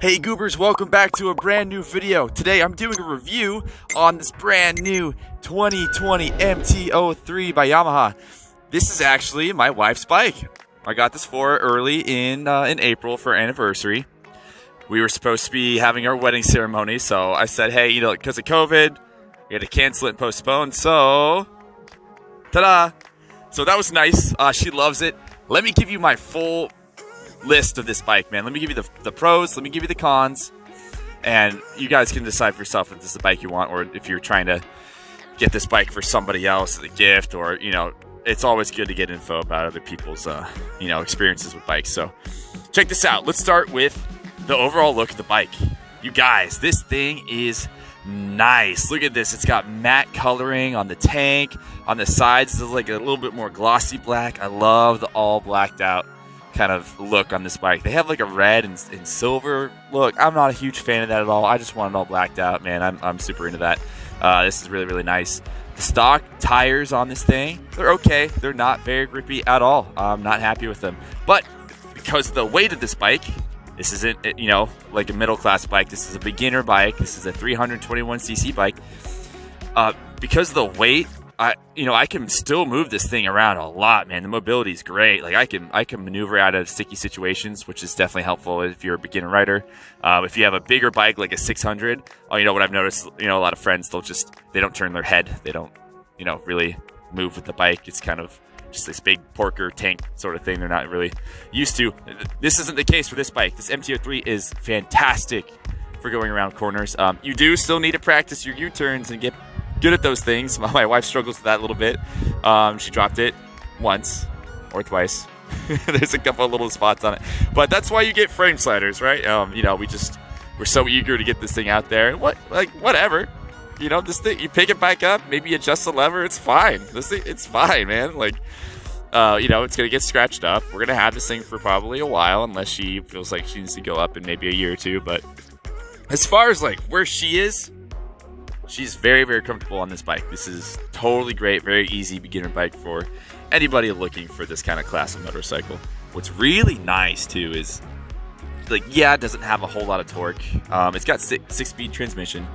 Hey Goobers, welcome back to a brand new video. Today I'm doing a review on this brand new 2020 MT-03 by Yamaha. This is actually my wife's bike. I got this for her early in April for our anniversary. We were supposed to be having our wedding ceremony, so I said, hey, you know, because of COVID, we had to cancel it and postpone, so ta-da! So that was nice. She loves it. Let me give you my full list of this bike, man. Let me give you the pros, let me give you the cons, and you guys can decide for yourself if this is the bike you want or if you're trying to get this bike for somebody else as a gift, or, you know, it's always good to get info about other people's, you know, experiences with bikes. So check this out. Let's start with the overall look of the bike. You guys, this thing is nice. Look at this. It's got matte coloring on the tank. On the sides, it's like a little bit more glossy black. I love the all blacked out kind of look on this bike. They have like a red and silver look. I'm not a huge fan of that at all. I just want it all blacked out, man. I'm super into that. This is really, really nice. The stock tires on this thing, they're okay. They're not very grippy at all. I'm not happy with them. But because of the weight of this bike, this isn't, you know, like a middle-class bike. This is a beginner bike. This is a 321cc bike. Because of the weight, I can still move this thing around a lot, man. The mobility is great. Like I can maneuver out of sticky situations, which is definitely helpful if you're a beginner rider. If you have a bigger bike like a 600, you know what I've noticed, you know, a lot of friends, they don't turn their head. They don't, you know, really move with the bike. It's kind of just this big porker tank sort of thing they're not really used to. This isn't the case for this bike. This MT-03 is fantastic for going around corners. You do still need to practice your U-turns and get good at those things. My wife struggles with that a little bit. She dropped it once or twice. There's a couple of little spots on it, but that's why you get frame sliders, right? You know, we're so eager to get this thing out there. Whatever. You know, this thing, you pick it back up, maybe adjust the lever, it's fine. This thing, it's fine, man. Like, you know, it's gonna get scratched up. We're gonna have this thing for probably a while, unless she feels like she needs to go up in maybe a year or two. But as far as like where she is, she's very, very comfortable on this bike. This is totally great, very easy beginner bike for anybody looking for this kind of class of motorcycle. What's really nice too is, like, yeah, it doesn't have a whole lot of torque. It's got six-speed transmission.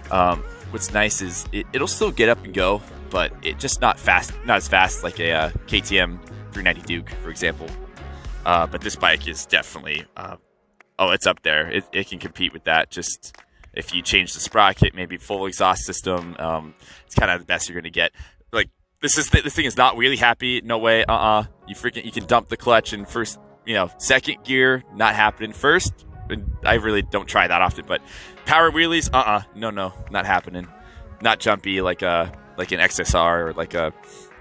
What's nice is it'll still get up and go, but it just not as fast like a KTM 390 Duke, for example. But this bike is definitely, it's up there. It can compete with that. Just if you change the sprocket, maybe full exhaust system, it's kind of the best you're gonna get. Like this thing is not wheelie happy. No way. You can dump the clutch in first, you know, second gear. Not happening. First, I really don't try that often, but power wheelies, no, not happening. Not jumpy like an XSR or like I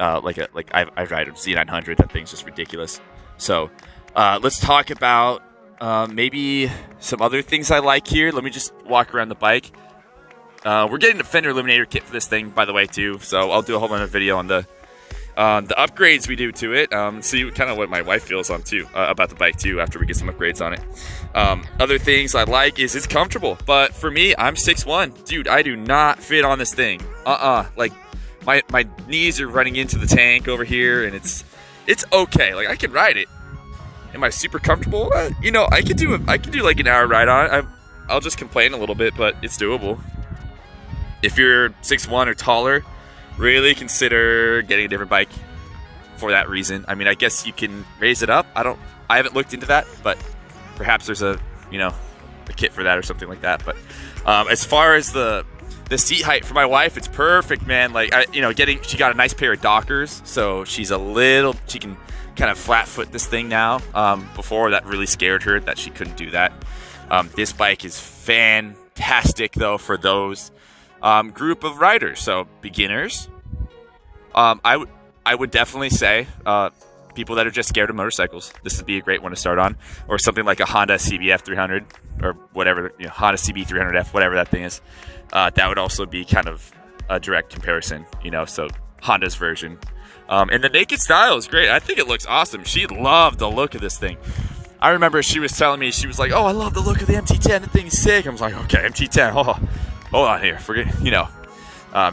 ride a Z900. That thing's just ridiculous. So let's talk about maybe some other things I like here. Let me just walk around the bike. We're getting a fender eliminator kit for this thing, by the way, too. So I'll do a whole other video on the upgrades we do to it. See kind of what my wife feels on too about the bike too after we get some upgrades on it. Other things I like is it's comfortable, but for me, I'm 6'1", dude. I do not fit on this thing. Like my knees are running into the tank over here, and it's okay. Like I can ride it. Am I super comfortable? You know, I could do like an hour ride on it. I'll just complain a little bit, but it's doable. If you're 6'1" or taller, really consider getting a different bike for that reason. I mean, I guess you can raise it up. I haven't looked into that, but perhaps there's a kit for that or something like that. But as far as the seat height for my wife, it's perfect, man. Like she got a nice pair of Dockers, so she can kind of flat foot this thing now. Before that really scared her that she couldn't do that. This bike is fantastic though for those group of riders. So beginners, I would definitely say people that are just scared of motorcycles, this would be a great one to start on. Or something like a Honda CBF 300 or whatever, Honda CB 300F, whatever that thing is. That would also be kind of a direct comparison, so Honda's version. And the naked style is great. I think it looks awesome. She loved the look of this thing. I remember she was telling me, she was like, oh, I love the look of the MT-10. The thing's sick. I was like, okay, MT-10. Hold on here. Forget,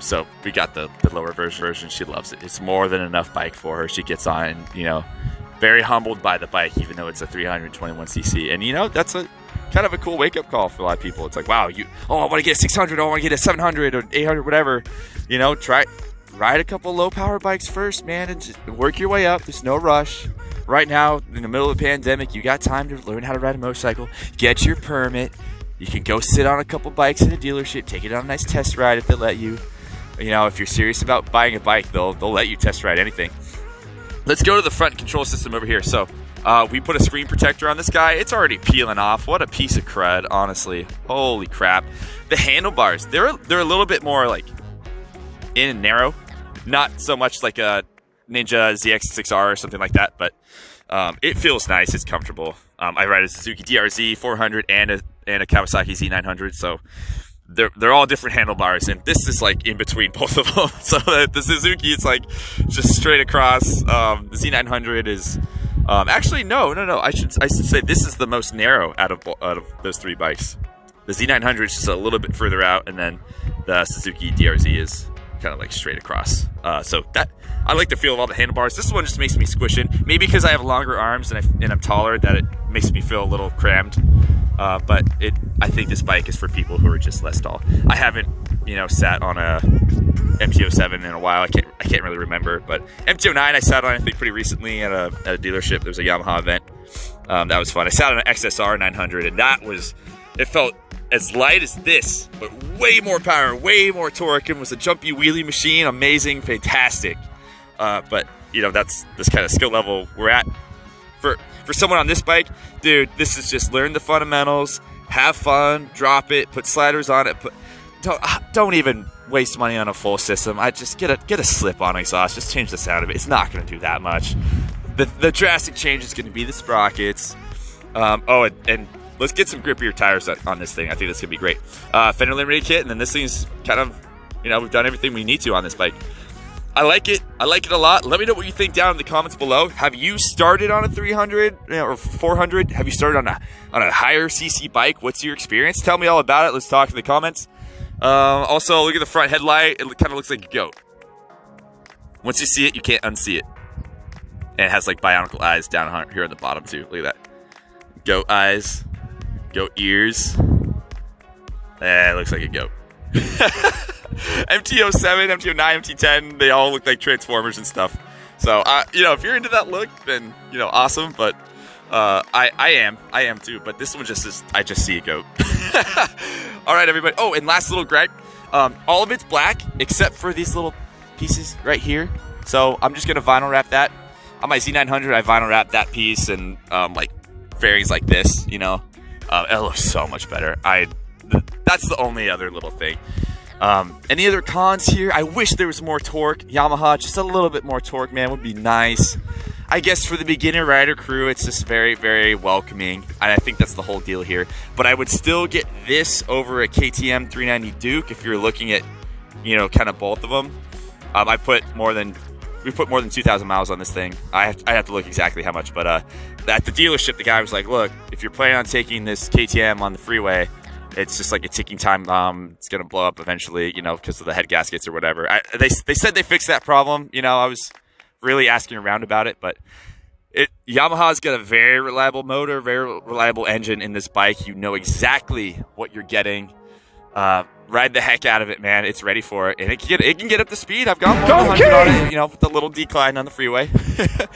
So we got the lower version. She loves it. It's more than enough bike for her. She gets on, very humbled by the bike, even though it's a 321cc. And, kind of a cool wake-up call for a lot of people. It's like, wow, I want to get a 600, I want to get a 700 or 800, whatever. You know, ride a couple low-power bikes first, man, and just work your way up. There's no rush. Right now, in the middle of the pandemic, you got time to learn how to ride a motorcycle. Get your permit. You can go sit on a couple bikes in a dealership, take it on a nice test ride if they let you. You know, if you're serious about buying a bike, they'll let you test ride anything. Let's go to the front control system over here. So we put a screen protector on this guy. It's already peeling off. What a piece of crud, honestly. Holy crap. The handlebars, they're a little bit more like in and narrow. Not so much like a Ninja ZX6R or something like that, but it feels nice. It's comfortable. I ride a Suzuki DRZ 400 and a Kawasaki Z900, so they're all different handlebars, and this is like in between both of them. So the Suzuki, it's like just straight across. The Z900 is actually no. I should say this is the most narrow out of those three bikes. The Z900 is just a little bit further out, and then the Suzuki DRZ is kind of like straight across. So that I like the feel of all the handlebars. This one just makes me squishing. Maybe because I have longer arms and I'm taller, that it makes me feel a little crammed. But I think this bike is for people who are just less tall. I haven't, sat on a MT-07 in a while. I can't really remember. But MT-09 I sat on, I think, pretty recently at a dealership. There was a Yamaha event. That was fun. I sat on an XSR 900, and it felt as light as this, but way more power, way more torque, and was a jumpy wheelie machine. Amazing, fantastic. But that's this kind of skill level we're at. For someone on this bike, dude, this is just learn the fundamentals, have fun, drop it, put sliders on it. Don't even waste money on a full system. I just get a slip-on exhaust, just change the sound of it. It's not going to do that much. The drastic change is going to be the sprockets. And let's get some grippier tires on this thing. I think that's going to be great. Fender Eliminator kit, and then this thing's kind of, we've done everything we need to on this bike. I like it a lot. Let me know what you think down in the comments below. Have you started on a 300 or 400? Have you started on a higher CC bike? What's your experience? Tell me all about it. Let's talk in the comments. Also, look at the front headlight. It kind of looks like a goat. Once you see it, you can't unsee it. And it has like bionicle eyes down here at the bottom too. Look at that. Goat eyes. Goat ears. It looks like a goat. MT-07, MT-09, MT-10, they all look like Transformers and stuff. So, if you're into that look, then, awesome. But I am too. But this one I just see a goat. All right, everybody. Oh, and last little gripe. All of it's black except for these little pieces right here. So I'm just gonna vinyl wrap that. On my Z900, I vinyl wrap that piece and like fairings like this. It looks so much better. That's the only other little thing. Any other cons here? I wish there was more torque. Yamaha, just a little bit more torque, man, would be nice. I guess for the beginner rider crew, it's just very, very welcoming. And I think that's the whole deal here. But I would still get this over a KTM 390 Duke if you're looking at, kind of both of them. We put more than 2,000 miles on this thing. I have to look exactly how much. But at the dealership, the guy was like, look, if you're planning on taking this KTM on the freeway, it's just like a ticking time bomb. It's going to blow up eventually, because of the head gaskets or whatever. They said they fixed that problem. I was really asking around about it, but Yamaha's got a very reliable motor, very reliable engine in this bike. You know exactly what you're getting. Ride the heck out of it, man. It's ready for it. And it can get up to speed. I've got 100 on it, with the little decline on the freeway.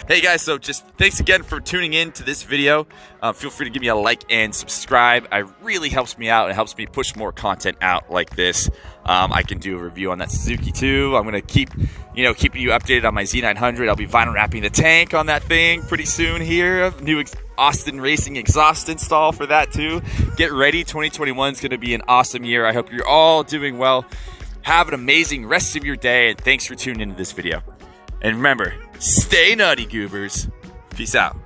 Hey, guys, so just thanks again for tuning in to this video. Feel free to give me a like and subscribe. It really helps me out. It helps me push more content out like this. I can do a review on that Suzuki, too. I'm going to keeping you updated on my Z900. I'll be vinyl wrapping the tank on that thing pretty soon here. New Austin Racing exhaust install for that too. Get ready, 2021 is going to be an awesome year. I hope you're all doing well. Have an amazing rest of your day, and thanks for tuning into this video. And remember, stay nutty, Goobers. Peace out.